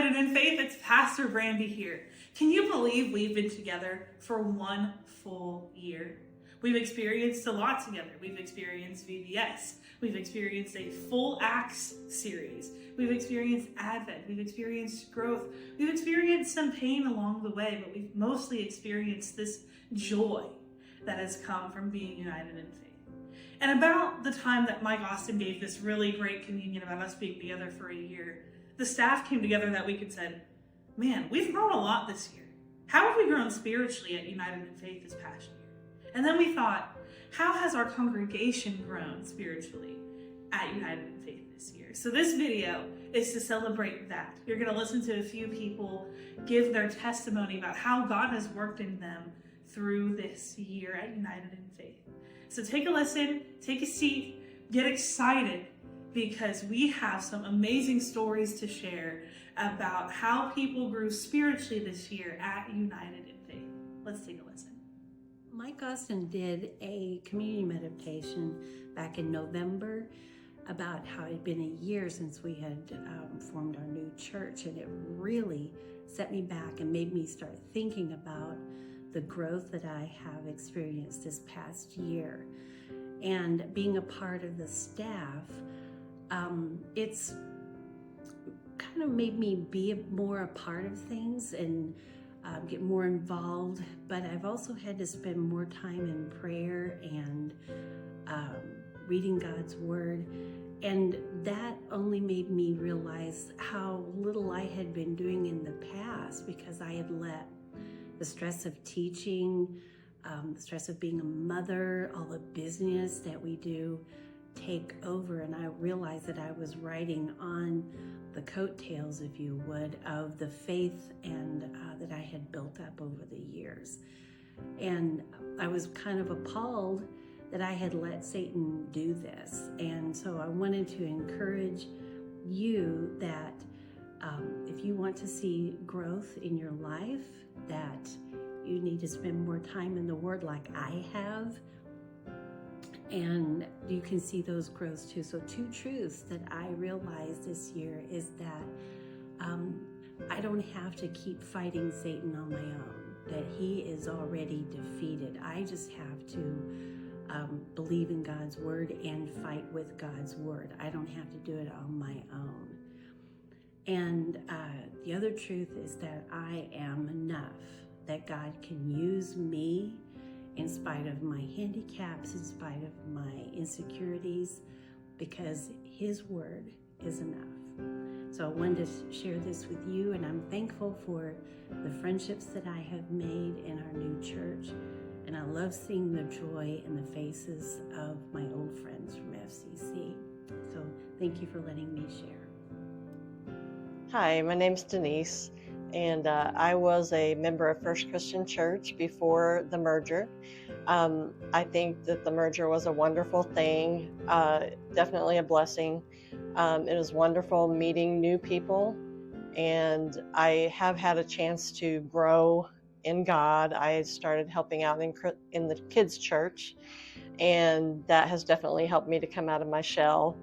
United in Faith, it's Pastor Brandy here. Can you believe we've been together for 1 full year? We've experienced a lot together. We've experienced VBS. We've experienced a full Acts series. We've experienced Advent. We've experienced growth. We've experienced some pain along the way, but we've mostly experienced this joy that has come from being united in faith. And about the time that Mike Austin gave this really great communion about us being together for a year, the staff came together that week and said, man, we've grown a lot this year. How have we grown spiritually at United in Faith this past year? And then we thought, how has our congregation grown spiritually at United in Faith this year? So this video is to celebrate that. You're going to listen to a few people give their testimony about how God has worked in them through this year at United in Faith. So take a listen, take a seat, get excited, because we have some amazing stories to share about how people grew spiritually this year at United in Faith. Let's take a listen. Mike Austin did a community meditation back in November about how it had been a year since we had formed our new church, and it really set me back and made me start thinking about the growth that I have experienced this past year. And being a part of the staff, it's kind of made me be more a part of things and get more involved. But I've also had to spend more time in prayer and reading God's Word. And that only made me realize how little I had been doing in the past, because I had let the stress of teaching, the stress of being a mother, all the business that we do take over. And I realized that I was riding on the coattails, if you would, of the faith and that I had built up over the years. And I was kind of appalled that I had let Satan do this. And so I wanted to encourage you that if you want to see growth in your life, that you need to spend more time in the Word like I have, and you can see those growths too. So 2 truths that I realized this year is that I don't have to keep fighting Satan on my own, that he is already defeated. I just have to believe in God's Word and fight with God's Word. I don't have to do it on my own. And the other truth is that I am enough, that God can use me in spite of my handicaps, in spite of my insecurities, because His Word is enough. So I wanted to share this with you, and I'm thankful for the friendships that I have made in our new church. And I love seeing the joy in the faces of my old friends from FCC. So thank you for letting me share. Hi, my name's Denise, and I was a member of First Christian Church before the merger. I think that the merger was a wonderful thing, definitely a blessing. It was wonderful meeting new people, and I have had a chance to grow in God. I started helping out in the kids' church, and that has definitely helped me to come out of my shell.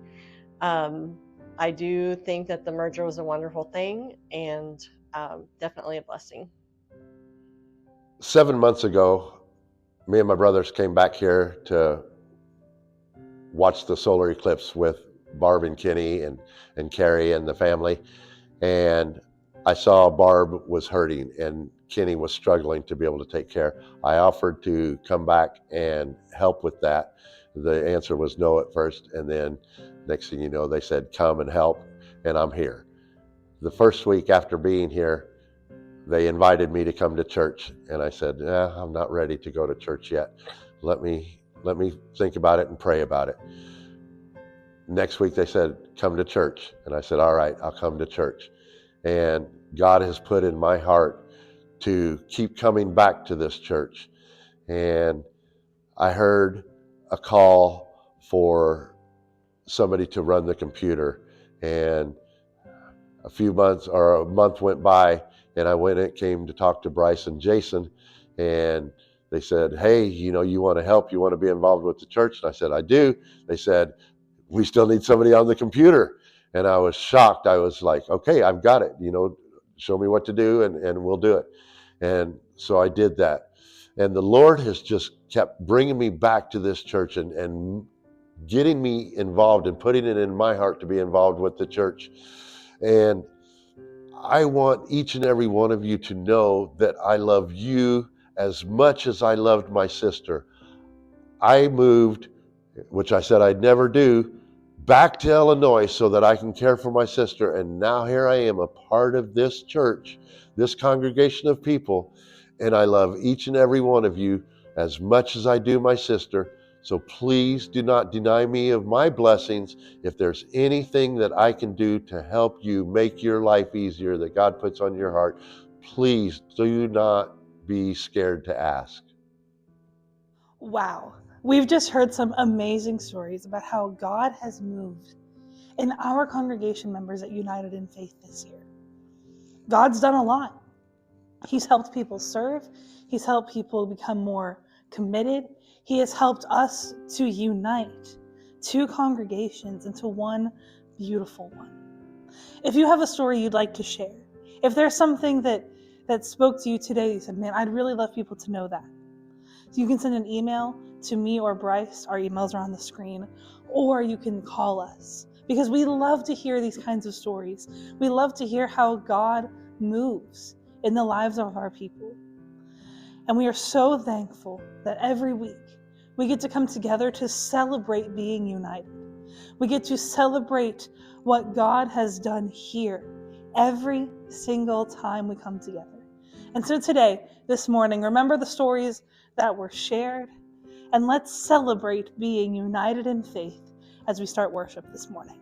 I do think that the merger was a wonderful thing, and definitely a blessing. 7 months ago, me and my brothers came back here to watch the solar eclipse with Barb and Kenny and Carrie and the family. And I saw Barb was hurting and Kenny was struggling to be able to take care. I offered to come back and help with that. The answer was no at first, and then next thing you know, they said, come and help, and I'm here. The first week after being here, they invited me to come to church, and I said, I'm not ready to go to church yet. Let me think about it and pray about it. Next week they said, come to church, and I said, all right, I'll come to church. And God has put in my heart to keep coming back to this church. And I heard a call for somebody to run the computer, and a month went by, and I went and came to talk to Bryce and Jason, and they said, hey, you want to help, you want to be involved with the church? And I said, I do. They said, we still need somebody on the computer. And I was shocked. I was like, okay, I've got it. show me what to do, and we'll do it. And so I did that. And the Lord has just kept bringing me back to this church and getting me involved and putting it in my heart to be involved with the church. And I want each and every one of you to know that I love you as much as I loved my sister. I moved, which I said I'd never do, back to Illinois so that I can care for my sister. And now here I am, a part of this church, this congregation of people, and I love each and every one of you as much as I do my sister. So please do not deny me of my blessings. If there's anything that I can do to help you make your life easier that God puts on your heart, please do not be scared to ask. Wow. We've just heard some amazing stories about how God has moved in our congregation members at United in Faith this year. God's done a lot. He's helped people serve. He's helped people become more committed. He has helped us to unite two congregations into one beautiful one. If you have a story you'd like to share, if there's something that spoke to you today, you said, man, I'd really love people to know that. So you can send an email to me or Bryce. Our emails are on the screen, or you can call us, because we love to hear these kinds of stories. We love to hear how God moves in the lives of our people. And we are so thankful that every week we get to come together to celebrate being united. We get to celebrate what God has done here every single time we come together. And so today, this morning, remember the stories that were shared, and let's celebrate being united in faith as we start worship this morning.